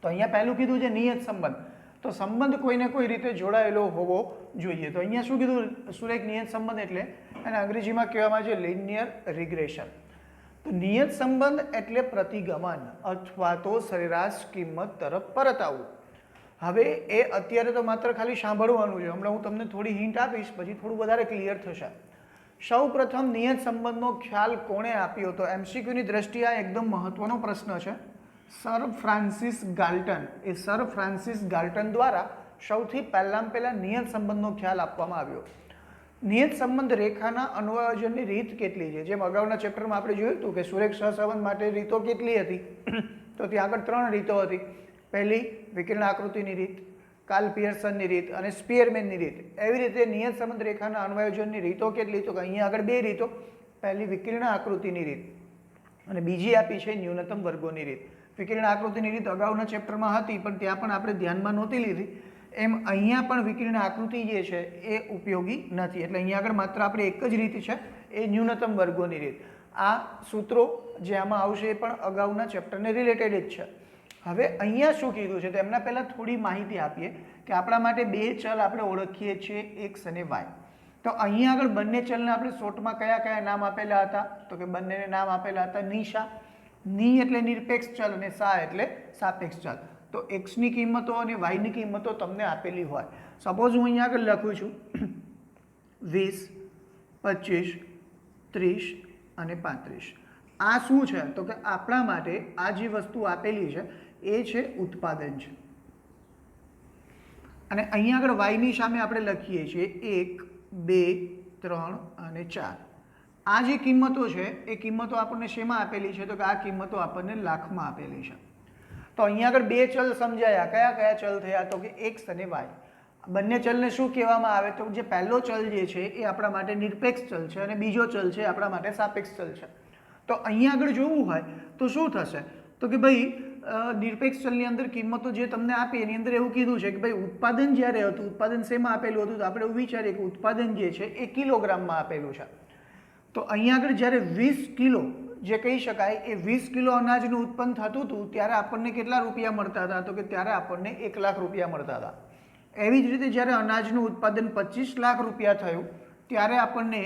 તો અહીંયા પહેલું કીધું છે નિયત સંબંધ, તો સંબંધ કોઈને કોઈ રીતે જોડાયેલો હોવો જોઈએ. તો અહીંયા શું કીધું સુરેખ? નિયત સંબંધ એટલે એને અંગ્રેજીમાં કહેવામાં આવે છે લિનિયર રિગ્રેશન. તો નિયત સંબંધ એટલે પ્રતિગમન અથવા તો સરેરાશ કિંમત તરફ પરત આવવું. હવે એ અત્યારે તો માત્ર ખાલી સાંભળવાનું છે, હમણાં હું તમને થોડી હિન્ટ આપીશ, પછી થોડું વધારે ક્લિયર થશે. સૌ પ્રથમ નિયત સંબંધનો ખ્યાલ કોણે આપ્યો? તો એમસીક્યુની દ્રષ્ટિએ આ એકદમ મહત્વનો પ્રશ્ન છે. સર ફ્રાન્સિસ ગાલ્ટન, એ સર ફ્રાન્સિસ ગાલ્ટન દ્વારા સૌથી પહેલાં નિયત સંબંધનો ખ્યાલ આપવામાં આવ્યો. નિયત સંબંધ રેખાના અન્વયોજનની રીત કેટલી છે? જેમ અગાઉના ચેપ્ટરમાં આપણે જોયું હતું કે સુરેખ સહસંબંધ માટે રીતો કેટલી હતી, તો ત્યાં આગળ 3 રીતો હતી. પહેલી વિકર્ણ આકૃતિની રીત, કાર્લ પિયર્સનની રીત અને સ્પીયરમેનની રીત. એવી રીતે નિયત સંબંધ રેખાના અન્વયોજનની રીતો કેટલી? તો અહીંયા આગળ 2 રીતો. પહેલી વિકર્ણ આકૃતિની રીત અને બીજી આપી છે ન્યૂનતમ વર્ગોની રીત. વિકર્ણ આકૃતિની રીત અગાઉના ચેપ્ટરમાં હતી પણ ત્યાં પણ આપણે ધ્યાનમાં નહોતી લીધી. એમ અહીંયા પણ વિકર્ણ આકૃતિ જે છે એ ઉપયોગી નથી, એટલે અહીંયા આગળ માત્ર આપણે એક જ રીત છે, એ ન્યૂનતમ વર્ગોની રીત. આ સૂત્રો જે આમાં આવશે એ પણ અગાઉના ચેપ્ટરને રિલેટેડ જ છે. હવે અહીંયા શું કીધું છે? તો એમના પહેલાં થોડી માહિતી આપીએ કે આપણા માટે 2 ચલ આપણે ઓળખીએ છીએ, x અને y. તો અહીંયા આગળ બંને ચલને આપણે શોર્ટમાં કયા કયા નામ આપેલા હતા? તો કે બંનેને નામ આપેલા હતા નિશા. ની એટલે નિરપેક્ષ ચલ અને સા એટલે સાપેક્ષ ચલ. તો x ની કિંમતો અને y ની કિંમતો તમને આપેલી હોય. સપોઝ હું અહીંયા આગળ લખું છું 20, 25, 30 અને 35. આ શું છે? તો કે આપણા માટે આ જે વસ્તુ આપેલી છે એ છે ઉત્પાદન છે. અને અહીંયા આગળ y ની સામે આપણે લખીએ છીએ 1, 2, 3 અને 4. આ જે કિંમતો છે એ કિંમતો આપણને શેમાં આપેલી છે? તો કે આ કિંમતો આપણને લાખમાં આપેલી છે. તો અહીંયા આગળ 2 ચલ સમજાયા. કયા કયા ચલ થયા? તો કે x અને y. બંને ચલને શું કહેવામાં આવે? તો જે પહેલો ચલ જે છે એ આપણા માટે નિરપેક્ષ ચલ છે અને બીજો ચલ છે આપણા માટે સાપેક્ષ ચલ છે. તો અહીંયા આગળ જોવું હોય તો શું થશે? તો કે ભાઈ નિરપેક્ષ ચલની અંદર કિંમતો જે તમને આપી એની અંદર એવું કીધું છે કે ભાઈ ઉત્પાદન જ્યારે હતું, ઉત્પાદન શેમાં આપેલું હતું? તો આપણે એવું વિચારીએ કે ઉત્પાદન જે છે એ કિલોગ્રામમાં આપેલું છે. તો અહીંયા આગળ જ્યારે 20 કિલો જે કહી શકાય એ 20 કિલો અનાજનું ઉત્પન્ન થતું હતું ત્યારે આપણને કેટલા રૂપિયા મળતા હતા? તો કે ત્યારે આપણને 1 લાખ રૂપિયા મળતા હતા. એવી જ રીતે જ્યારે અનાજનું ઉત્પાદન 25 લાખ રૂપિયા થયું ત્યારે આપણને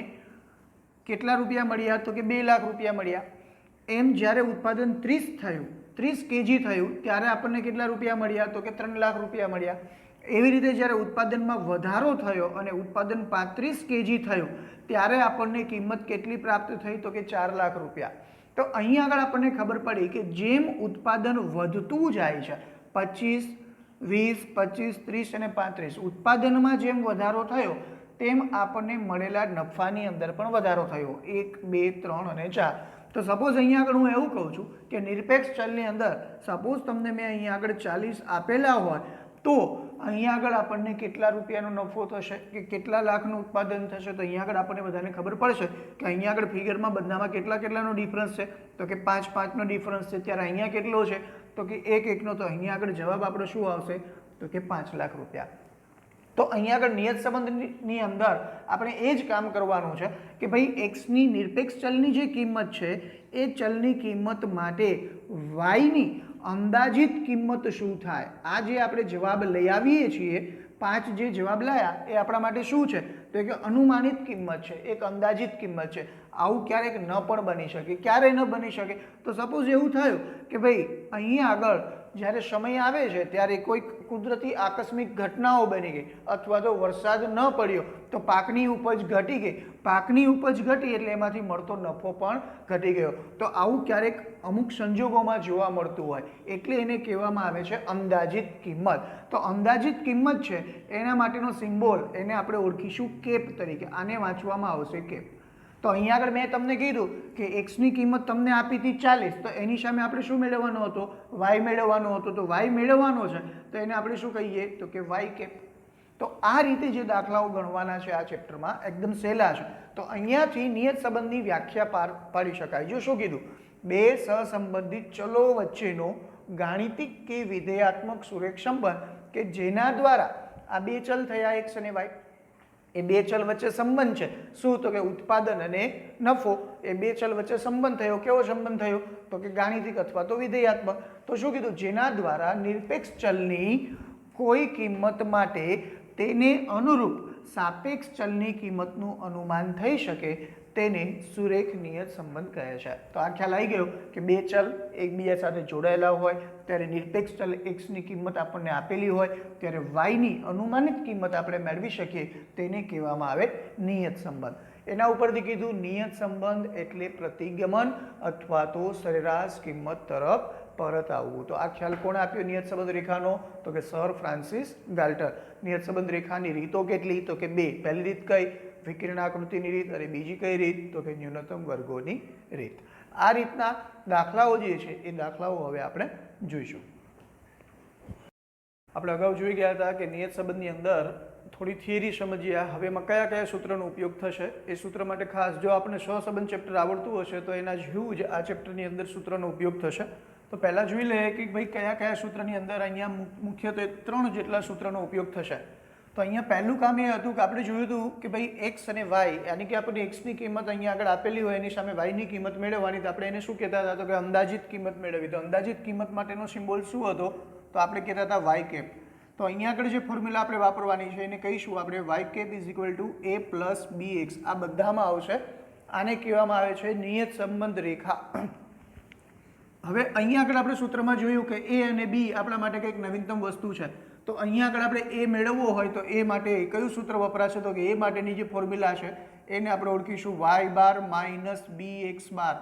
કેટલા રૂપિયા મળ્યા? તો કે 2 લાખ રૂપિયા મળ્યા. એમ જ્યારે ઉત્પાદન 30 થયું, 30 કેજી થયું ત્યારે આપણને કેટલા રૂપિયા મળ્યા? તો કે 3 લાખ રૂપિયા મળ્યા. એવી રીતે જ્યારે ઉત્પાદનમાં વધારો થયો અને ઉત્પાદન 35 કેજી થયું ત્યારે આપણને કિંમત કેટલી પ્રાપ્ત થઈ? તો કે 4 લાખ રૂપિયા. તો અહીં આગળ આપણને ખબર પડી કે જેમ ઉત્પાદન વધતું જાય છે, 25, 20, 25, 30 અને 35, ઉત્પાદનમાં જેમ વધારો થયો તેમ આપણને મળેલા નફાની અંદર પણ વધારો થયો, 1, 2, 3 અને 4. તો સપોઝ અહીંયા આગળ હું એવું કહું છું કે નિરપેક્ષ ચલની અંદર સપોઝ તમને મેં અહીંયા આગળ 40 આપેલા હોય તો અહીંયા આગળ આપણને કેટલા રૂપિયાનો નફો થશે કે કેટલા લાખનું ઉત્પાદન થશે? તો અહીંયા આગળ આપણને બધાને ખબર પડશે કે અહીંયા આગળ ફિગરમાં બધામાં કેટલાનો ડિફરન્સ છે? તો કે 5 નો ડિફરન્સ છે. ત્યારે અહીંયા કેટલો છે? તો કે 1 નો. તો અહીંયા આગળ જવાબ આપણો શું આવશે? તો કે 5 લાખ રૂપિયા. તો અહીંયા આગળ નિયત સંબંધની અંદર આપણે એ જ કામ કરવાનું છે કે ભાઈ એક્સની નિરપેક્ષ ચલની જે કિંમત છે એ ચલની કિંમત માટે વાયની અંદાજિત કિંમત શું થાય? આ જે આપણે જવાબ લઈ આવીએ છીએ, 5 જે જવાબ લાયા એ આપણા માટે શું છે? તો કે અનુમાનિત કિંમત છે, એક અંદાજિત કિંમત છે. આવું ક્યારેક ન પણ બની શકે. ક્યારે ન બની શકે? તો સપોઝ એવું થયું કે ભાઈ અહીંયા આગળ જ્યારે સમય આવે છે ત્યારે કોઈ કુદરતી આકસ્મિક ઘટનાઓ બની ગઈ અથવા તો વરસાદ ન પડ્યો તો પાકની ઉપજ ઘટી ગઈ. પાકની ઉપજ ઘટી એટલે એમાંથી મળતો નફો પણ ઘટી ગયો. તો આવું ક્યારેક અમુક સંજોગોમાં જોવા મળતું હોય એટલે એને કહેવામાં આવે છે અંદાજિત કિંમત. તો અંદાજિત કિંમત છે એના માટેનો સિમ્બોલ એને આપણે ઓળખીશું કેપ તરીકે. આને વાંચવામાં આવશે કેપ. તો અહીંયા આગળ મેં તમને કીધું કે એક્સની કિંમત તમને આપી હતી 40, તો એની સામે આપણે શું મેળવવાનો હતો? વાય મેળવવાનો હતો. તો વાય મેળવવાનો છે તો એને આપણે શું કહીએ? તો કે વાય કેપ. તો આ રીતે જે દાખલાઓ ગણવાના છે આ ચેપ્ટરમાં એકદમ સહેલા છે. તો અહીંયાથી નિયત સંબંધની વ્યાખ્યા પાડી શકાય. જો શું કીધું? 2 સહસંબંધિત ચલો વચ્ચેનો ગાણિતિક કે વિધેયાત્મક સુરેખ સંબંધ કે જેના દ્વારા આ 2 ચલ થયા એક્સ અને વાય, એ 2 ચલ વચ્ચે સંબંધ છે. શું? તો કે ઉત્પાદન અને નફો. એ બે ચલ વચ્ચે સંબંધ થયો. કેવો સંબંધ થયો? તો કે ગાણિતિક અથવા તો વિધેયાત્મક. તો શું કીધું? જેના દ્વારા નિરપેક્ષ ચલની કોઈ કિંમત માટે તેને અનુરૂપ સાપેક્ષ ચલની કિંમતનું અનુમાન થઈ શકે તેને સુરેખ નિયત સંબંધ કહે છે. તો આ ખ્યાલ આવી ગયો કે બે ચલ એકબીજા સાથે જોડાયેલા હોય ત્યારે નિરપેક્ષ ચલ એક્સની કિંમત આપણને આપેલી હોય ત્યારે વાયની અનુમાનિત કિંમત આપણે મેળવી શકીએ તેને કહેવામાં આવે નિયત સંબંધ. એના ઉપરથી કીધું નિયત સંબંધ એટલે પ્રતિગમન અથવા તો સરેરાશ કિંમત તરફ પરત આવવું. તો આ ખ્યાલ કોણે આપ્યો નિયત સંબંધ રેખાનો? તો કે સર ફ્રાન્સિસ ગાલ્ટર. નિયત સંબંધ રેખાની રીતો કેટલી? તો કે બે. પહેલી રીત કઈ? વિકર્ણાકૃતિની રીત. અને બીજી કઈ રીત? તો કે ન્યૂનતમ વર્ગોની રીત. આ રીતના દાખલાઓ જે છે એ દાખલાઓ હવે આપણે જોઈશું. આપણે અગાઉ જોઈ ગયા હતા કે નિયત સંબંધની અંદર થોડી થિયરી સમજ્યા. હવે એમાં કયા કયા સૂત્રનો ઉપયોગ થશે એ સૂત્ર માટે ખાસ જો આપણે સહસંબંધ ચેપ્ટર આવડતું હશે તો એના જેવું જ આ ચેપ્ટરની અંદર સૂત્રનો ઉપયોગ થશે. તો પહેલાં જોઈ લઈએ કે ભાઈ કયા કયા સૂત્રની અંદર અહીંયા મુખ્યત્વે 3 જેટલા સૂત્રનો ઉપયોગ થશે. તો અહીંયા પહેલું કામ એ હતું કે આપણે જોયું હતું કે ભાઈ એક્સ અને વાય યાની કે આપણને એક્સની કિંમત અહીંયા આગળ આપેલી હોય એની સામે વાયની કિંમત મેળવવાની. તો આપણે એને શું કહેતા હતા? તો કે અંદાજિત કિંમત મેળવી. તો અંદાજિત કિંમત માટેનો સિમ્બોલ શું હતો? તો આપણે કહેતા હતા વાય કેપ. તો અહીંયા આગળ જે ફોર્મ્યુલા આપણે વાપરવાની છે એને કહીશું આપણે y cap is equal to a plus bx. આ બધામાં આવશે. આને કહેવામાં આવે છે નિયત સંબંધ રેખા. હવે અહીંયા આગળ આપણે સૂત્રમાં જોયું કે એ અને બી આપણા માટે કંઈક નવીનતમ વસ્તુ છે. તો અહીંયા આગળ આપણે એ મેળવવો હોય તો એ માટે કયું સૂત્ર વપરાશે? તો કે એ માટેની જે ફોર્મ્યુલા છે એને આપણે ઓળખીશું y બાર માઇનસ bx બાર.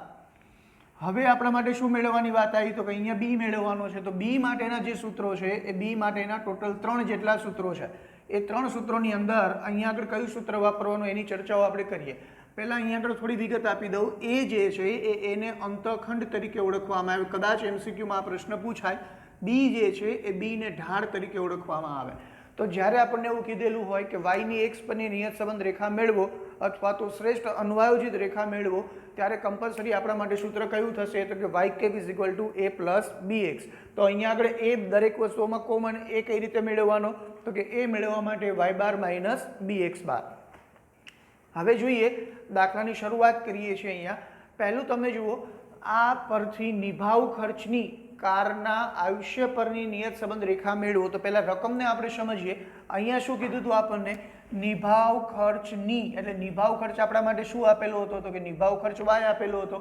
હવે આપણા માટે શું મેળવવાની વાત આવી? તો કે અહીંયા બી મેળવવાનો છે. તો બી માટેના જે સૂત્રો છે એ બી માટેના ટોટલ 3 જેટલા સૂત્રો છે. એ 3 સૂત્રોની અંદર અહીંયા આગળ કયું સૂત્ર વાપરવાનું એની ચર્ચાઓ આપણે કરીએ. પહેલાં અહીંયા આગળ થોડી વિગત આપી દઉં. એ જે છે એને અંતખંડ તરીકે ઓળખવામાં આવે. કદાચ એમસીક્યુમાં આ પ્રશ્ન પૂછાય. બી જે છે એ બીને ઢાળ તરીકે ઓળખવામાં આવે. તો જ્યારે આપણને એવું કીધેલું હોય કે વાયની એક્સ પરની નિયત સંબંધ રેખા મેળવો અથવા તો શ્રેષ્ઠ અન્વયોજિત રેખા મેળવો ત્યારે કમ્પલસરી આપણા માટે સૂત્ર કયું થશે? તો કે y cap is equal to a plus bx. તો અહીંયા આગળ એ દરેક વસ્તુઓમાં કોમન. એ કઈ રીતે મેળવવાનો? તો કે એ મેળવવા માટે y બાર માઇનસ bx બાર. હવે જોઈએ દાખલાની શરૂઆત કરીએ છીએ. અહીંયા પહેલું તમે જુઓ આ પરથી નિભાવ ખર્ચની કારના આયુષ્ય પરની નિયત સંબંધ રેખા મેળવો. તો પહેલા રકમને આપણે સમજીએ. અહીંયા શું કીધું હતું આપણને? નિભાવ ખર્ચની. એટલે નિભાવ ખર્ચ આપણા માટે શું આપેલો હતો? તો કે નિભાવ ખર્ચ વાય આપેલો હતો.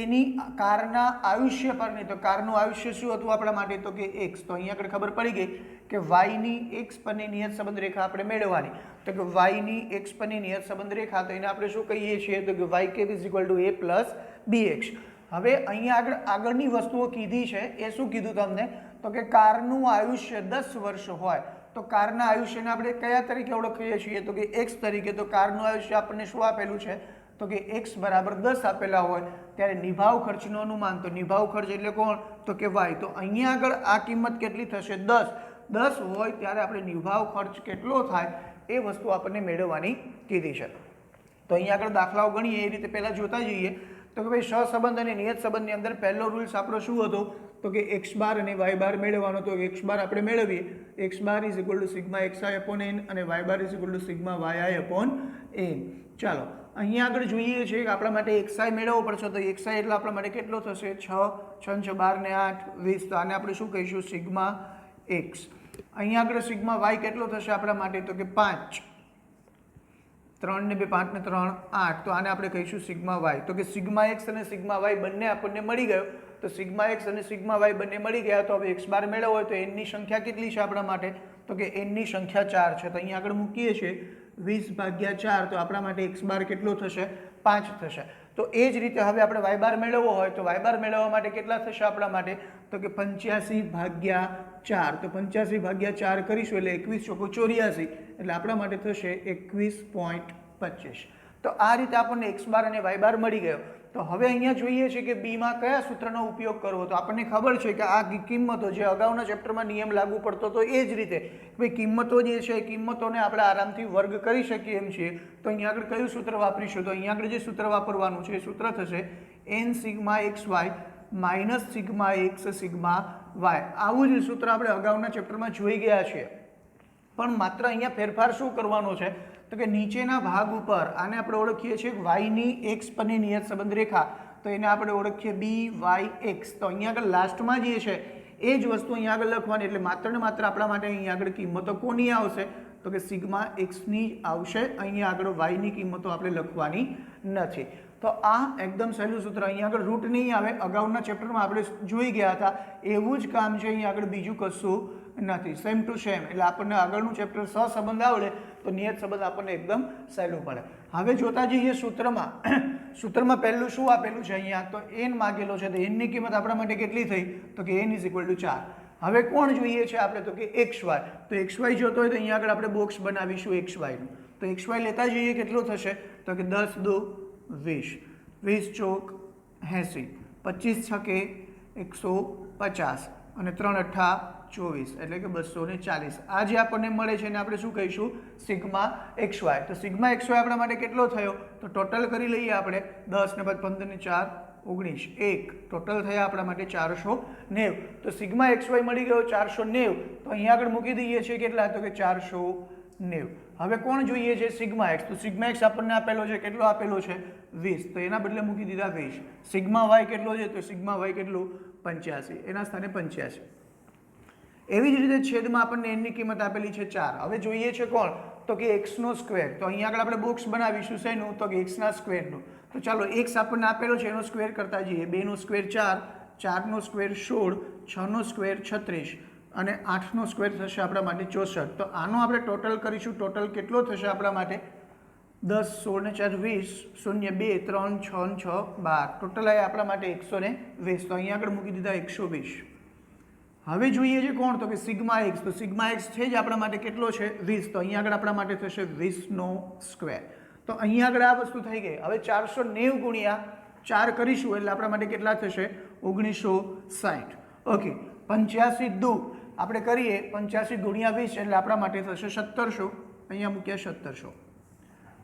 એની કારના આયુષ્ય પરની. તો કારનું આયુષ્ય શું હતું આપણા માટે? તો કે x. તો અહીંયા આગળ ખબર પડી ગઈ કે વાયની x પરની નિયત સંબંધ રેખા આપણે મેળવવાની. તો કે વાયની x પરની નિયત સંબંધ રેખા. તો એને આપણે શું કહીએ છીએ? તો કે y cap is equal to a plus bx. હવે અહીંયા આગળની વસ્તુઓ કીધી છે એ શું કીધું તમને? તો કે કારનું આયુષ્ય 10 વર્ષ હોય તો કારના આયુષ્યને આપણે કયા તરીકે ઓળખીએ છીએ? તો કે x તરીકે. તો કારનું આયુષ્ય આપણને શું આપેલું છે? તો કે x બરાબર 10 આપેલા હોય ત્યારે નિભાવ ખર્ચનું અનુમાન. તો નિભાવ ખર્ચ એટલે કોણ? તો કે y. તો અહીંયા આગળ આ કિંમત કેટલી થશે? 10. 10 હોય ત્યારે આપણે નિભાવ ખર્ચ કેટલો થાય એ વસ્તુ આપણને મેળવવાની કીધી છે. તો અહીંયા આગળ દાખલાઓ ગણીએ એ રીતે પહેલાં જોતા જઈએ. તો કે ભાઈ સહસંબંધ અને નિયત સંબંધની અંદર પહેલો રૂલ્સ આપણો શું હતો? તો કે x બાર અને y બાર મેળવવાનો. તો x બાર આપણે મેળવીએ. x bar is equal to sigma xi upon n અને y bar is equal to sigma yi upon n. ચાલો અહીંયા આગળ જોઈએ છે કે આપણા માટે xi મેળવવો પડશે. તો xi એટલે આપણા માટે કેટલો થશે? 6 6 6 12 ને 8 20. તો આને આપણે શું કહીશું? Sigma x. અહીંયા આગળ સિગ્મા y કેટલો થશે આપણા માટે? તો કે 5. 3 ને 2 5 ને 3 8. તો આને આપણે કહીશું સિગ્મા y. તો કે સિગ્મા x અને સિગ્મા y બંને આપણને મળી ગયો. તો સિગ્મા x અને સિગ્મા y બંને મળી ગયા. તો હવે x બાર મેળવવો હોય તો n ની સંખ્યા કેટલી છે આપણા માટે? તો કે n ની સંખ્યા 4 છે. તો અહીંયા આગળ મૂકીએ છીએ 20/4. તો આપણા માટે x બાર કેટલો થશે? 5 થશે. તો એ જ રીતે હવે આપણે y બાર મેળવવો હોય તો y બાર મેળવવા માટે કેટલા થશે આપણા માટે? તો કે 85/4. તો 85/4 કરીશું એટલે 21 × 84 એટલે આપણા માટે થશે 21.25. તો આ રીતે આપણને x બાર અને y બાર મળી ગયો. તો હવે અહીંયા જોઈએ છે કે બીમાં કયા સૂત્રનો ઉપયોગ કરવો. તો આપણને ખબર છે કે આ કિંમતો જે અગાઉના ચેપ્ટરમાં નિયમ લાગુ પડતો તો એ જ રીતે ભાઈ કિંમતો જે છે એ કિંમતોને આપણે આરામથી વર્ગ કરી શકીએ એમ છીએ. તો અહીંયા આગળ કયું સૂત્ર વાપરીશું? તો અહીંયા આગળ જે સૂત્ર વાપરવાનું છે એ સૂત્ર થશે n sigma xy minus sigma x sigma y. આવું જ સૂત્ર આપણે અગાઉના ચેપ્ટરમાં જોઈ ગયા છીએ. પણ માત્ર અહીંયા ફેરફાર શું કરવાનો છે? તો કે નીચેના ભાગ ઉપર આને આપણે ઓળખીએ છીએ વાયની એક્સ પરની નિયત સંબંધ રેખા, તો એને આપણે ઓળખીએ બી વાય એક્સ. તો અહીંયા આગળ લાસ્ટમાં જે છે એ જ વસ્તુ અહીંયા આગળ લખવાની, એટલે માત્ર ને માત્ર આપણા માટે અહીંયા આગળ કિંમતો કોની આવશે તો કે સિગ્મા એક્સની આવશે. અહીંયા આગળ વાયની કિંમતો આપણે લખવાની નથી. તો આ એકદમ સહેલું સૂત્ર, અહીંયા આગળ રૂટ નહીં આવે. અગાઉના ચેપ્ટરમાં આપણે જોઈ ગયા હતા એવું જ કામ છે, અહીંયા આગળ બીજું કશું નથી. Same to same. એટલે આપણને આગળનું ચેપ્ટર સહસંબંધ આવડે તો નિયત સંબંધ આપણને એકદમ સહેલું પડે. હવે જોતા જઈએ સૂત્રમાં. સૂત્રમાં પહેલું શું આપેલું છે અહીંયા તો n માગેલો છે, તો n ની કિંમત આપણા માટે કેટલી થઈ તો કે n = 4. હવે કોણ જોઈએ છે આપણે તો કે xy. તો xy જોતો હોય તો અહીંયા આગળ આપણે બોક્સ બનાવીશું xy નું. તો xy લેતા જઈએ કેટલું થશે તો કે 10 × 2 = 20, 20 × 4 = 80, 25 × 150 અને 3 × 8 = 24, એટલે કે 240. આ જે આપણને મળે છે એને આપણે શું કહીશું સિગ્મા xy. તો સિગ્મા xy આપણા માટે કેટલો થયો તો ટોટલ કરી લઈએ આપણે 10 ને 15 ને 4 19, 1 ટોટલ થયા આપણા માટે 490. તો સિગ્મા xy મળી ગયો 490. તો અહીંયા આગળ મૂકી દઈએ છીએ કેટલા તો કે 490. હવે કોણ જોઈએ છે સિગ્મા x. તો સિગ્મા x આપણને આપેલો છે, કેટલો આપેલો છે 20, તો એના બદલે મૂકી દીધા 20. સિગ્મા y કેટલો છે તો સિગ્મા y કેટલું 85, એના સ્થાને 85. એવી જ રીતે છેદમાં આપણને n ની કિંમત આપેલી છે 4. હવે જોઈએ છે કોણ તો કે x નો સ્ક્વેર. તો અહીંયા આગળ આપણે બોક્સ બનાવીશું શેનું તો કે x ના સ્ક્વેરનું. તો ચાલો x આપણને આપેલો છે એનો સ્ક્વેર કરતા જઈએ. 2 નો સ્ક્વેર 4, 4 નો સ્ક્વેર 16, 6 નો સ્ક્વેર 36 અને 8 નો સ્ક્વેર થશે આપણા માટે 64. તો આનો આપણે ટોટલ કરીશું. ટોટલ કેટલો થશે આપણા માટે 10, 16 ને 4 20, 0 2 3 6 6 12. ટોટલ આવ્યા આપણા માટે 120. તો અહીંયા આગળ મૂકી દીધા 120. હવે જોઈએ છે કોણ તો કે સિગ્મા એક્સ. તો સિગ્મા એક્સ છે જ આપણા માટે કેટલો છે 20. તો અહીંયા આગળ આપણા માટે થશે 20 નો સ્ક્વેર. તો અહીંયા આગળ આ વસ્તુ થઈ ગઈ. હવે 490 ગુણ્યા 4 કરીશું એટલે આપણા માટે કેટલા થશે 1960. ઓકે, 85 દુ આપણે કરીએ 85 ગુણ્યા 20 એટલે આપણા માટે થશે 1700. અહીંયા મૂક્યા 1700.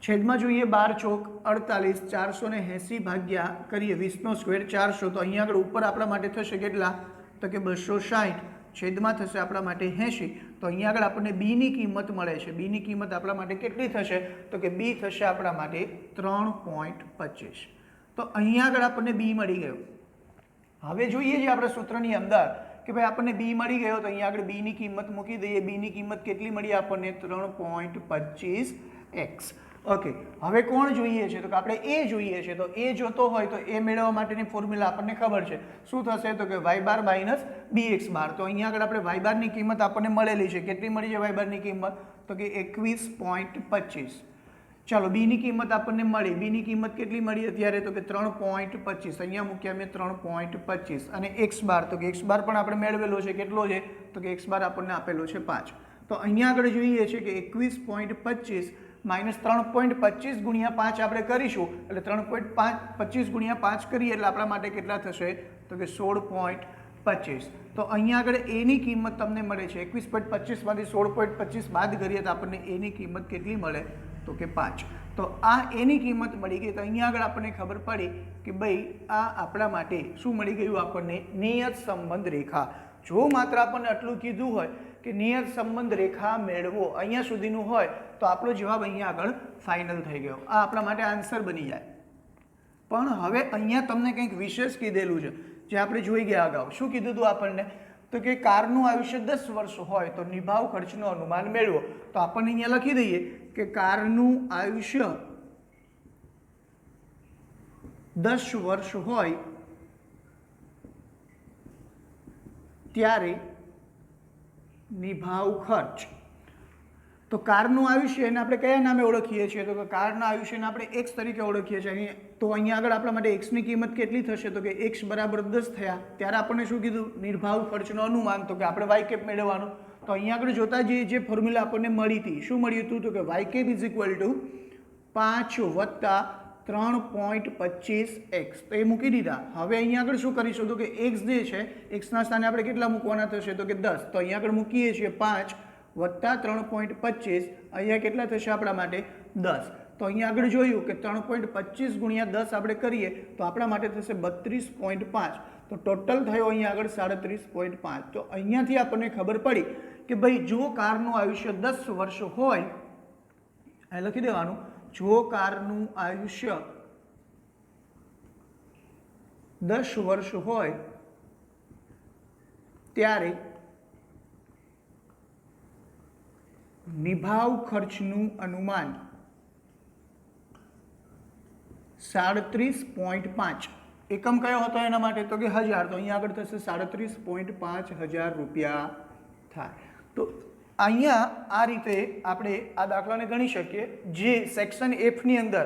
છેદમાં જોઈએ 12 ચોક 48, 480 ભાગ્યા કરીએ 20 નો સ્ક્વેર 400. તો અહીંયા આગળ ઉપર આપણા માટે થશે કેટલા તો કે 260. છેદમાં થશે આપણા માટે 80. તો અહીંયા આગળ આપણને બી ની કિંમત મળે છે. બી ની કિંમત આપણા માટે કેટલી થશે તો કે બી થશે આપણા માટે 3.25. તો અહીંયા આગળ આપણને બી મળી ગયો. હવે જોઈએ છે આપણે સૂત્રની અંદર કે ભાઈ આપણને બી મળી ગયો, તો અહીંયા આગળ બી ની કિંમત મૂકી દઈએ. બી ની કિંમત કેટલી મળી આપણને 3.25x. ઓકે, હવે કોણ જોઈએ છે તો કે આપણે એ જોઈએ છે. તો એ જોતો હોય તો એ મેળવવા માટેની ફોર્મ્યુલા આપણને ખબર છે. શું થશે તો કે y બાર માઇનસ bx બાર. તો અહીંયા આગળ આપણે y બારની કિંમત આપણને મળેલી છે. કેટલી મળી છે y બારની કિંમત તો કે 21.25. ચાલો બી ની કિંમત આપણને મળી. બી ની કિંમત કેટલી મળી અત્યારે તો કે 3.25. અહીંયા મૂક્યા મેં 3.25. અને x બાર તો કે x બાર પણ આપણે મેળવેલો છે. કેટલો છે તો કે x બાર આપણને આપેલો છે 5. તો અહીંયા આગળ જોઈએ છે કે 21.25 માઇનસ 3.25 ગુણ્યા 5 આપણે કરીશું એટલે 3.25 ગુણ્યા 5 કરીએ એટલે આપણા માટે કેટલા થશે તો કે 16.25. તો અહીંયા આગળ એ ની કિંમત તમને મળે છે 21.25 માંથી 16.25 બાદ કરીએ તો આપણને એ ની કિંમત કેટલી મળે તો કે 5. તો આ એ ની કિંમત મળી ગઈ. તો અહીંયા આગળ આપણને ખબર પડી કે ભાઈ આ આપણા માટે શું મળી ગયું આપણને નિયત સંબંધ રેખા. જો માત્ર આપણને આટલું કીધું હોય કે નિયત સંબંધ રેખા મેળવો અહીંયા સુધીનું હોય તો આપણો જવાબ અહીંયા આગળ ફાઇનલ થઈ ગયો. આ આપણા માટે આન્સર બની જાય. પણ હવે અહીંયા તમને કંઈક વિશેષ કીધેલું છે જે આપણે જોઈ ગયા અગાઉ. શું કીધું હતું આપણને તો કે કારનું આયુષ્ય 10 વર્ષ હોય તો નિભાવ ખર્ચનું અનુમાન મેળવો. તો આપણને અહીંયા લખી દઈએ કે કારનું આયુષ્ય 10 વર્ષ હોય ત્યારે નિભાવ ખર્ચ. તો કારનું આયુષ્ય એને આપણે કયા નામે ઓળખીએ છીએ તો કે કારના આયુષ્યને આપણે x તરીકે ઓળખીએ છીએ. તો અહીંયા આગળ આપણા માટે x ની કિંમત કેટલી થશે તો કે x બરાબર 10 થયા ત્યારે આપણને શું કીધું નિર્ભાવ ખર્ચનો અનુમાન. તો કે આપણે y કેપ મેળવવાનું. તો અહીંયા આગળ જોતા જઈએ જે ફોર્મ્યુલા આપણને મળી હતી શું મળ્યું હતું તો કે y કેપ = 5 વત્તા 3.25x. તો એ મૂકી દીધા. હવે અહીંયા આગળ શું કરીશું તો કે x જે છે x ના સ્થાને આપણે કેટલા મૂકવાના થશે તો કે 10. તો અહીંયા આગળ મૂકીએ છીએ 5 વત્તા 3.25. અહીંયા કેટલા થશે આપણા માટે 10. તો અહીંયા આગળ જોયું કે 3.25 ગુણ્યા 10 આપણે કરીએ તો આપણા માટે થશે 32.5. તો ટોટલ થયો અહીંયા આગળ 37.5. તો અહીંયાથી આપણને ખબર પડી કે ભાઈ જો કારનું આયુષ્ય 10 વર્ષ હોય અહીં લખી દેવાનું, જો કારનું આયુષ્ય 10 વર્ષ હોય ત્યારે નિભાવ ખર્ચનું અનુમાન 37.5 એકમ કયો હતો એના માટે? તો કે 1000, તો અહીંયા આગળ થશે 37.5 રૂપિયા થાય. તો અહીંયા આ રીતે આપણે આ દાખલાને ગણી શકીએ. જે સેક્શન એફની અંદર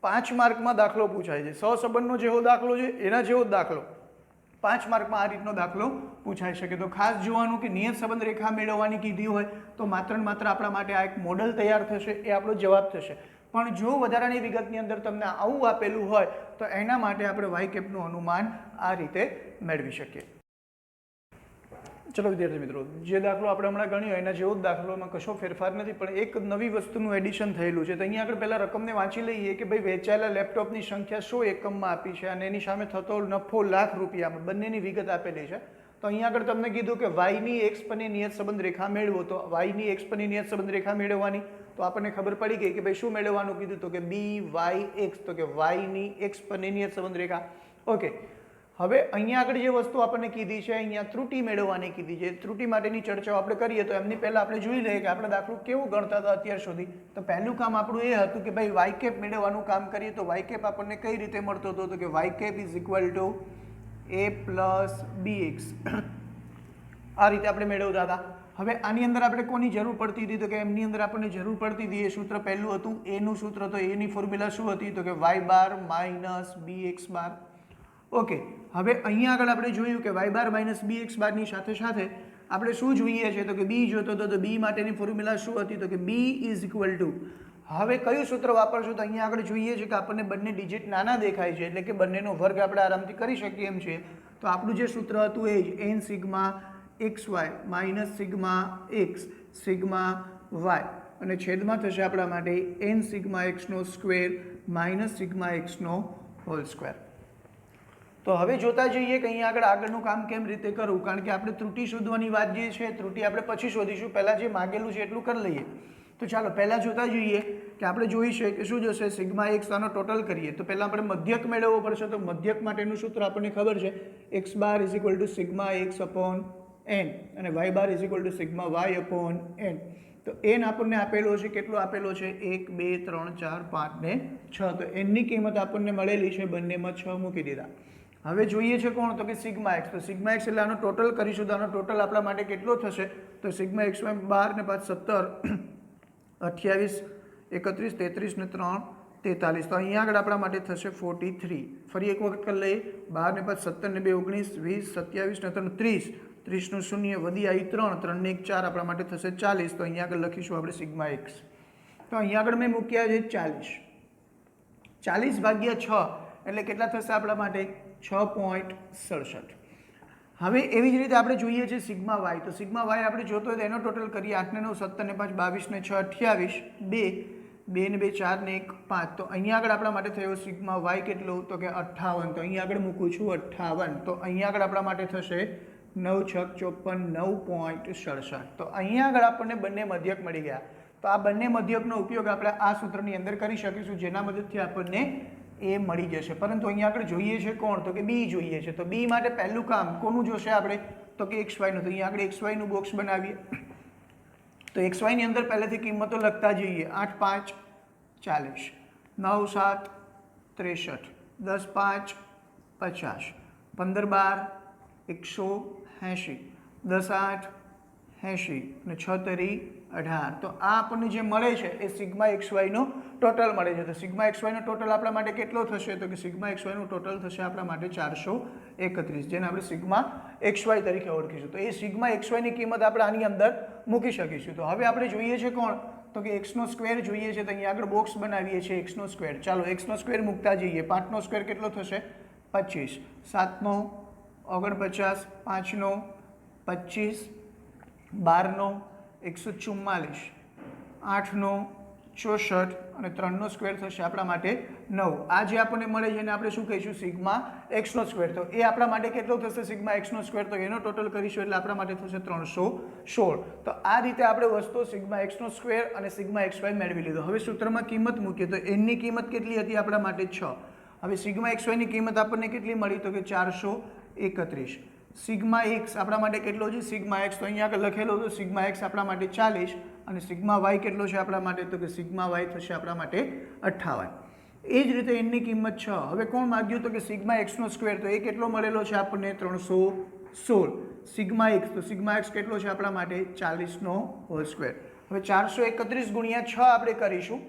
5 માર્કમાં દાખલો પૂછાય છે, સહસંબંધનો જેવો દાખલો છે એના જેવો જ દાખલો 5 માર્કમાં આ રીતનો દાખલો પૂછાઈ શકે. તો ખાસ જોવાનું કે નિયત સંબંધ રેખા મેળવવાની કીધી હોય તો માત્ર ને માત્ર આપણા માટે આ એક મોડલ તૈયાર થશે, એ આપણો જવાબ થશે. પણ જો વધારાની વિગતની અંદર તમને આવું આપેલું હોય તો એના માટે આપણે વાય કેપનું અનુમાન આ રીતે મેળવી શકીએ. ચલો વિદ્યાર્થી મિત્રો, જે દાખલો આપણે હમણાં ગણ્યો એના જેવો જ દાખલોમાં કશો ફેરફાર નથી, પણ એક નવી વસ્તુનું એડિશન થયેલું છે. તો અહીંયા આગળ પહેલાં રકમને વાંચી લઈએ કે ભાઈ વેચાયેલા લેપટોપની સંખ્યા 100 એકમમાં આપી છે અને એની સામે થતો નફો લાખ રૂપિયામાં, બંનેની વિગત આપેલી છે. તો અહીંયા આગળ તમને કીધું કે વાયની એક્સ પરની નિયત સંબંધ રેખા મેળવો. તો વાયની એક્સ પરની નિયત સંબંધ રેખા મેળવવાની, તો આપણને ખબર પડી ગઈ કે ભાઈ શું મેળવવાનું કીધું, તો કે બી વાય એક્સ, તો કે વાયની એક્સ પરની નિયત સંબંધ રેખા. ઓકે, હવે અહીંયા આગળ જે વસ્તુ આપણને કીધી છે, અહીંયા ત્રુટિ મેળવવાની કીધી છે. ત્રુટિ માટેની ચર્ચાઓ આપણે કરીએ તો એમની પહેલાં આપણે જોઈ લઈએ કે આપણે દાખલો કેવો ગણતા હતા અત્યાર સુધી. તો પહેલું કામ આપણું એ હતું કે ભાઈ વાય કેપ મેળવવાનું કામ કરીએ. તો વાય કેપ આપણને કઈ રીતે મળતો હતો, તો કે y cap is equal to a plus b x, આ રીતે આપણે મેળવતા હતા. હવે આની અંદર આપણે કોની જરૂર પડતી હતી, તો કે એમની અંદર આપણને જરૂર પડતી હતી, એ સૂત્ર પહેલું હતું એનું સૂત્ર. તો એની ફોર્મ્યુલા શું હતી, તો કે વાય બાર માઇનસ બી એક્સ બાર. ઓકે, હવે અહીંયા આગળ આપણે જોયું કે વાય બાર માઇનસ બી એક્સ બારની સાથે સાથે આપણે શું જોઈએ છે, તો કે બી જોતો હતો. તો બી માટેની ફોર્મ્યુલા શું હતી, તો કે બી ઇઝ ઇક્વલ ટુ, હવે કયું સૂત્ર વાપરશું, તો અહીંયા આગળ જોઈએ છે કે આપણને બંને ડિજિટ નાના દેખાય છે, એટલે કે બંનેનો વર્ગ આપણે આરામથી કરી શકીએ એમ છે. તો આપણું જે સૂત્ર હતું એ જ N sigma X Y minus sigma X sigma Y, અને છેદમાં થશે આપણા માટે એન સિગ્મા એક્સનો સ્ક્વેર માઇનસ સિગ્મા એક્સનો હોલ સ્ક્વેર. તો હવે જોતા જઈએ કે અહીંયા આગળનું કામ કેમ રીતે કરવું, કારણ કે આપણે ત્રુટિ શોધવાની વાત જે છે, ત્રુટિ આપણે પછી શોધીશું, પહેલાં જે માગેલું છે એટલું કરી લઈએ. તો ચાલો પહેલાં જોતા જોઈએ કે આપણે જોઈ છે કે શું જશે, સિગ્મા એક્સ આનો ટોટલ કરીએ તો પહેલાં આપણે મધ્યક મેળવવો પડશે. તો મધ્યક માટેનું સૂત્ર આપણને ખબર છે, X bar is equal to sigma X upon N અને Y bar is equal to sigma Y upon N. તો એન આપણને આપેલો છે, કેટલો આપેલો છે, 1 2 3 4 5 ને 6. તો એનની કિંમત આપણને મળેલી છે, બંનેમાં 6 મૂકી દીધા. હવે જોઈએ છે કોણ, તો કે સિગ્મા એક્સ. તો સિગ્મા એક્સ એટલે આનો ટોટલ કરીશું તો આનો ટોટલ આપણા માટે કેટલો થશે, તો સિગ્મા એક્સ 12 ને 5 17 28 31 33 ને 3 43. તો અહીંયા આગળ આપણા માટે થશે 43. ફરી એક વખત કરી લઈએ, 12 ને 5 17 ને 2 19 20 27 ને 3 30 30 નું શૂન્ય વધી આવી 3 3 ને 1 4 આપણા માટે થશે 40. તો અહીંયા આગળ લખીશું આપણે સિગ્મા એક્સ. તો અહીંયા આગળ મેં મૂક્યા છે 40. 40 ભાગ્યા 6 એટલે કેટલા થશે આપણા માટે 6.67. હવે એવી જ રીતે આપણે જોઈએ છે સિગ્મા વાય. તો સિગ્મા વાય આપણે જોતો હોય તો એનો ટોટલ કરીએ, 8 ને 9 17 ને 5 22 ને 6 28 2 2 ને 2 4 ને 1 5. તો અહીંયા આગળ આપણા માટે થયો સિગ્મા વાય કેટલો, તો કે 58. તો અહીંયા આગળ મૂકું છું 58. તો અહીંયા આગળ આપણા માટે થશે 9 6 54 9.67. તો અહીંયા આગળ આપણને બંને મધ્યક મળી ગયા. તો આ બંને મધ્યકનો ઉપયોગ આપણે આ સૂત્રની અંદર કરી શકીશું, જેના મદદથી આપણને એ મળી જશે. પરંતુ અહીંયા આગળ જોઈએ છે કોણ, તો કે બી જોઈએ છે. તો બી માટે પહેલું કામ કોનું જોશે આપણે, તો કે એક્સ વાયનું. તો અહીંયા આગળ એક્સ વાયનું બોક્સ બનાવીએ. તો એક્સ વાયની અંદર પહેલેથી કિંમતો લખતા જઈએ, 8 5 40 9 7 63 10 5 50 15 12 180 10 8 80 અને 6 તરી 18. તો આ આપણને જે મળે છે એ સિગ્મા એક્સ વાયનો ટોટલ મળે છે. તો સિગ્મા એક્સ વાયનો ટોટલ આપણા માટે કેટલો થશે, તો કે સિગ્મા એક્સ વાયનું ટોટલ થશે આપણા માટે 431, જેને આપણે સિગ્મા એક્સ વાય તરીકે ઓળખીશું. તો એ સિગ્મા એક્સ વાયની કિંમત આપણે આની અંદર મૂકી શકીશું. તો હવે આપણે જોઈએ છે કોણ, તો કે એક્સનો સ્ક્વેર જોઈએ છે. તો અહીંયા આગળ બોક્સ બનાવીએ છીએ એક્સનો સ્ક્વેર. ચાલો એક્સનો સ્ક્વેર મૂકતા જઈએ. 5નો સ્ક્વેર કેટલો થશે 25, 7નો 49, 5નો 25, 12નો 144, 8નો 64 અને 3નો સ્ક્વેર થશે આપણા માટે 9. આ જે આપણને મળે છે એને આપણે શું કહીશું સિગ્મા એક્સનો સ્ક્વેર. તો એ આપણા માટે કેટલો થશે સિગ્મા એક્સનો સ્ક્વેર, તો એનો ટોટલ કરીશું એટલે આપણા માટે થશે 316. તો આ રીતે આપણે વસ્તુ સિગ્મા એક્સનો સ્ક્વેર અને સિગ્મા એક્સ વાય મેળવી લીધો. હવે સૂત્રમાં કિંમત મૂકીએ તો એનની કિંમત કેટલી હતી આપણા માટે 6. હવે સિગ્મા એક્સ વાયની કિંમત આપણને કેટલી મળી તો કે 431. સિગ્મા એક્સ આપણા માટે કેટલો છે સિગ્મા એક્સ, તો અહીંયા આગળ લખેલો હતો સિગ્મા એક્સ આપણા માટે 40 અને સિગ્મા વાય કેટલો છે આપણા માટે તો કે સિગ્મા વાય થશે આપણા માટે 58. એ જ રીતે એનની કિંમત 6. હવે કોણ માગ્યું તો કે સિગ્મા એક્સનો સ્ક્વેર, તો એ કેટલો મળેલો છે આપણને 316. સિગ્મા એક્સ, તો સિગ્મા એક્સ કેટલો છે આપણા માટે 40નો હોલ સ્ક્વેર. હવે 431 ગુણ્યા 6 આપણે કરીશું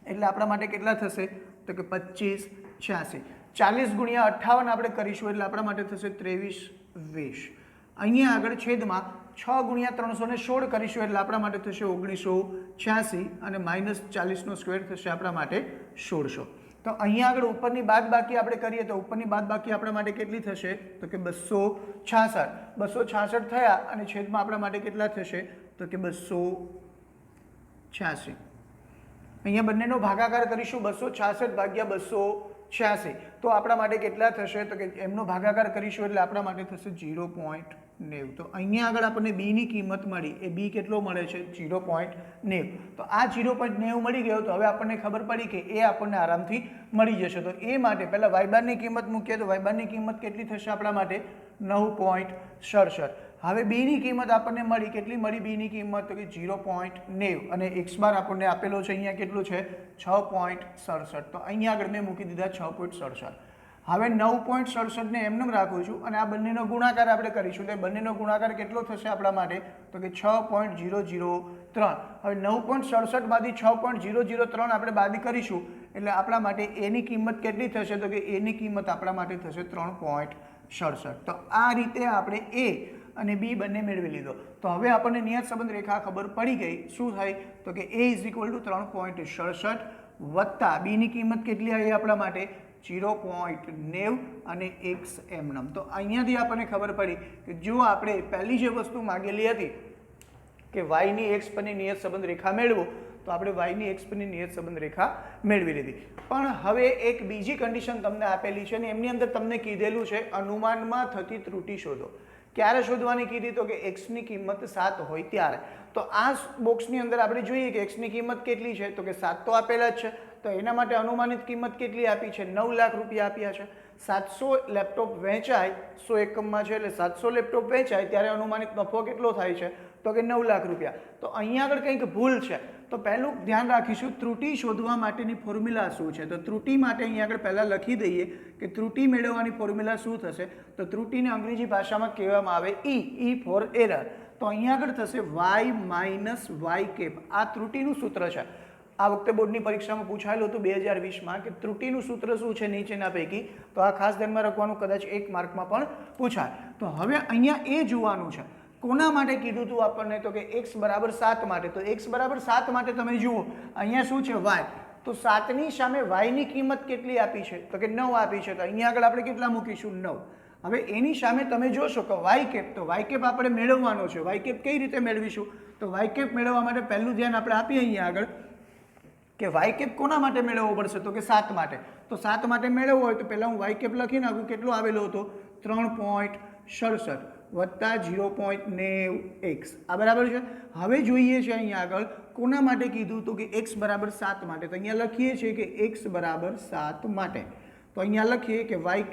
એટલે આપણા માટે કેટલા થશે તો કે 2586. 40 ગુણ્યા 58 આપણે કરીશું એટલે આપણા માટે થશે 2320. અહીંયા આગળ છેદમાં 6 ગુણ્યા 316 કરીશું એટલે આપણા માટે થશે 1986 અને -40નો સ્ક્વેર થશે આપણા માટે 1600. તો અહીંયા આગળ ઉપરની બાદબાકી આપણે કરીએ તો ઉપરની બાદબાકી આપણા માટે કેટલી થશે તો કે 266. 266 થયા અને છેદમાં આપણા માટે કેટલા થશે તો કે 286. અહીંયા બંનેનો ભાગાકાર કરીશું 266 ભાગ્યા 286 તો આપણા માટે કેટલા થશે તો કે એમનો ભાગાકાર કરીશું એટલે આપણા માટે થશે 0.90. તો અહીંયા આગળ આપણને બી ની કિંમત મળી, એ બી કેટલો મળે છે 0.90. તો આ 0.90 મળી ગયો તો હવે આપણને ખબર પડી કે એ આપણને આરામથી મળી જશે. તો એ માટે પહેલા વાય બારની કિંમત મૂકીએ તો વાય બારની કિંમત કેટલી થશે આપણા માટે 9.67. હવે બી ની કિંમત આપણને મળી, કેટલી મળી બી ની કિંમત તો કે 0.90 અને એક્સ બાર આપણને આપેલો છે અહીંયા કેટલું છે 6.67. તો અહીંયા આગળ મેં મૂકી દીધા 6.67. હવે 9.67 ને એમને રાખું છું અને આ બંનેનો ગુણાકાર આપણે કરીશું એટલે બંનેનો ગુણાકાર કેટલો થશે આપણા માટે તો કે 6.003. હવે 9.67 માંથી 6.003 આપણે બાદ કરીશું એટલે આપણા માટે એની કિંમત કેટલી થશે તો કે એની કિંમત આપણા માટે થશે 3.67. તો આ રીતે આપણે એ અને બી બંને મેળવી લીધો. તો હવે આપણને નિયત સંબંધ રેખા ખબર પડી ગઈ. શું થાય તો કે a = 3.67 વત્તા બી ની કિંમત કેટલી આવી આપણા માટે 0.90 અને x એમનેમ. તો અહીંયાથી આપણને ખબર પડી કે જો આપણે પહેલી જે વસ્તુ માંગેલી હતી કે y ની x પરની નિયત સંબંધ રેખા મેળવો તો આપણે y ની x પરની નિયત સંબંધ રેખા મેળવી લીધી. પણ હવે એક બીજી કન્ડિશન તમને આપેલી છે અને એમની અંદર તમને કીધેલું છે અનુમાનમાં થતી ત્રુટિ શોધો. ક્યારે શોધવાની કીધી તો કે x ની કિંમત 7 હોય ત્યારે. તો આ બોક્સની અંદર આપણે જોઈએ કે x ની કિંમત કેટલી છે તો કે 7 તો આપેલા જ છે. તો એના માટે અનુમાનિત કિંમત કેટલી આપી છે 9 લાખ રૂપિયા આપ્યા છે. 700 લેપટોપ વેચાય 100 એકમમાં છે એટલે 700 લેપટોપ વેચાય ત્યારે અનુમાનિત નફો કેટલો થાય છે તો કે 9 લાખ રૂપિયા. તો અહીંયા આગળ કંઈક ભૂલ છે. તો પહેલું ધ્યાન રાખીશું ત્રુટિ શોધવા માટેની ફોર્મ્યુલા શું છે. તો ત્રુટિ માટે અહીંયા આગળ પહેલાં લખી દઈએ કે ત્રુટિ મેળવવાની ફોર્મ્યુલા શું થશે. તો ત્રુટિને અંગ્રેજી ભાષામાં કહેવામાં આવે E ફોર એરર. તો અહીંયા આગળ થશે y - y. આ ત્રુટિનું સૂત્ર છે. આ વખતે બોર્ડની પરીક્ષામાં પૂછાયેલું હતું 2020માં કે ત્રુટિનું સૂત્ર શું છે નીચેના પૈકી. તો આ ખાસ ધ્યાનમાં રાખવાનું, કદાચ 1 માર્કમાં પણ પૂછાય. તો હવે અહીંયા એ જોવાનું છે કોના માટે કીધું હતું આપણને તો કે x = 7 માટે. તો x = 7 માટે તમે જુઓ અહીંયા શું છે y. તો 7ની સામે y ની કિંમત કેટલી આપી છે તો કે 9 આપી છે. તો અહીંયા આગળ આપણે કેટલા મૂકીશું 9. હવે એની સામે તમે જોશો કે y તો y આપણે મેળવવાનો છે. y કઈ રીતે મેળવીશું તો y મેળવવા માટે પહેલું ધ્યાન આપણે આપીએ અહીંયા આગળ કે y કોના માટે મેળવવો પડશે તો કે 7 માટે. તો 7 માટે મેળવવો હોય તો પહેલાં હું y લખી નાખું. કેટલો આવેલો હતો 3.67 વત્તા 0.90x. આ બરાબર છે. હવે જોઈએ છે અહીંયા આગળ કોના માટે કીધું તો કે x = 7 માટે. તો અહીંયા લખીએ છીએ કે x = 7 માટે. તો અહીંયા લખીએ કે y =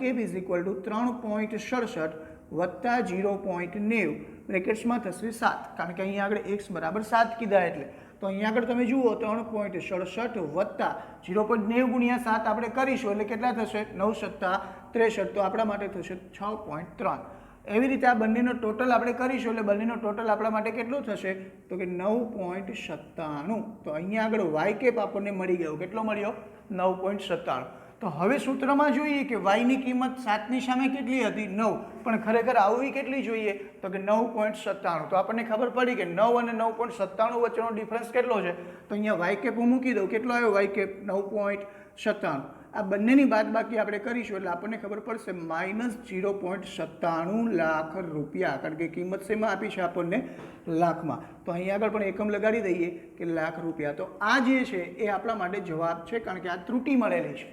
3.67 વત્તા 0.90 બ્રેકેટ્સમાં થશે 7 કારણ કે અહીંયા આગળ x = 7 કીધા એટલે. તો અહીંયા આગળ તમે જુઓ 3.67 વત્તા 0.90 ગુણ્યા 7 આપણે કરીશું એટલે કેટલા થશે 9 × 7 = 63. તો આપણા માટે થશે 6.3. એવી રીતે આ બંનેનો ટોટલ આપણે કરીશું એટલે બંનેનો ટોટલ આપણા માટે કેટલો થશે તો કે 9.97. તો અહીંયા આગળ y આપણને મળી ગયો. કેટલો મળ્યો 9.97. તો હવે સૂત્રમાં જોઈએ કે y ની કિંમત 7ની સામે કેટલી હતી 9, પણ ખરેખર આવવી કેટલી જોઈએ તો કે 9.97. તો આપણને ખબર પડી કે 9 અને 9.97 વચ્ચેનો ડિફરન્સ કેટલો છે. તો અહીંયા y મૂકી દઉં. કેટલો આવ્યો y 9.97. આ બંનેની બાદબાકી આપણે કરીશું એટલે આપણને ખબર પડશે -0.97 લાખ રૂપિયા, કારણ કે કિંમત શેમાં આપી છે આપણને? લાખમાં. તો અહીંયા આગળ પણ એકમ લગાડી દઈએ કે લાખ રૂપિયા. તો આ જે છે એ આપણા માટે જવાબ છે, કારણ કે આ ત્રુટિ મળેલી છે.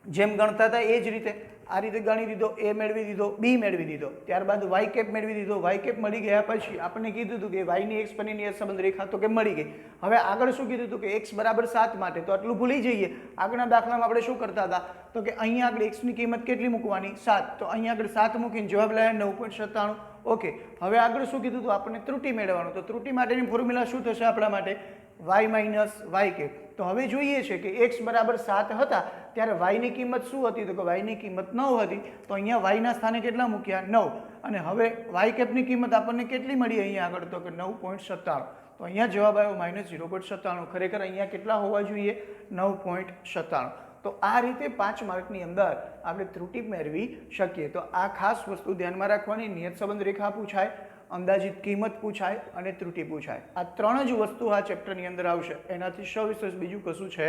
જેમ ગણતા હતા એ જ રીતે આ રીતે ગણી દીધો, એ મેળવી દીધો, બી મેળવી દીધો, ત્યારબાદ વાય કેપ મેળવી દીધો. વાય કેપ મળી ગયા પછી આપણને કીધું હતું કે વાયની એક્સ પરની નિયત સંબંધ રેખા તો કે મળી ગઈ. હવે આગળ શું કીધું હતું કે x બરાબર 7 માટે, તો આટલું ભૂલી જઈએ. આગળના દાખલામાં આપણે શું કરતા હતા તો કે અહીંયા આગળ x ની કિંમત કેટલી મૂકવાની? 7. તો અહીંયા આગળ 7 મૂકીને જવાબ લાવ્યા 9.97. ઓકે, હવે આગળ શું કીધું હતું? આપણને ત્રુટિ મેળવવાનું. તો ત્રુટિ માટેની ફોર્મ્યુલા શું થશે આપણા માટે? y minus y cap. તો હવે જોઈએ છે કે x બરાબર 7 હતા ત્યારે y ની કિંમત શું હતી? તો કે y ની કિંમત 9 હતી. તો અહીંયા y ના સ્થાને કેટલા મૂક્યા? 9. અને હવે y કેપની કિંમત આપણને કેટલી મળી અહીંયા આગળ? તો કે 9.97. તો અહીંયા જવાબ આવ્યો -0.97. ખરેખર અહીંયા કેટલા હોવા જોઈએ? 9.97. તો આ રીતે 5 માર્કની અંદર આપણે ત્રુટિ મેળવી શકીએ. તો આ ખાસ વસ્તુ ધ્યાનમાં રાખવાની. નિયત સંબંધ રેખા પૂછાય, અંદાજિત કિંમત પૂછાય અને ત્રુટિ પૂછાય. આ ત્રણ જ વસ્તુ આ ચેપ્ટરની અંદર આવશે. એનાથી સવિશેષ બીજું કશું છે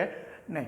નહીં.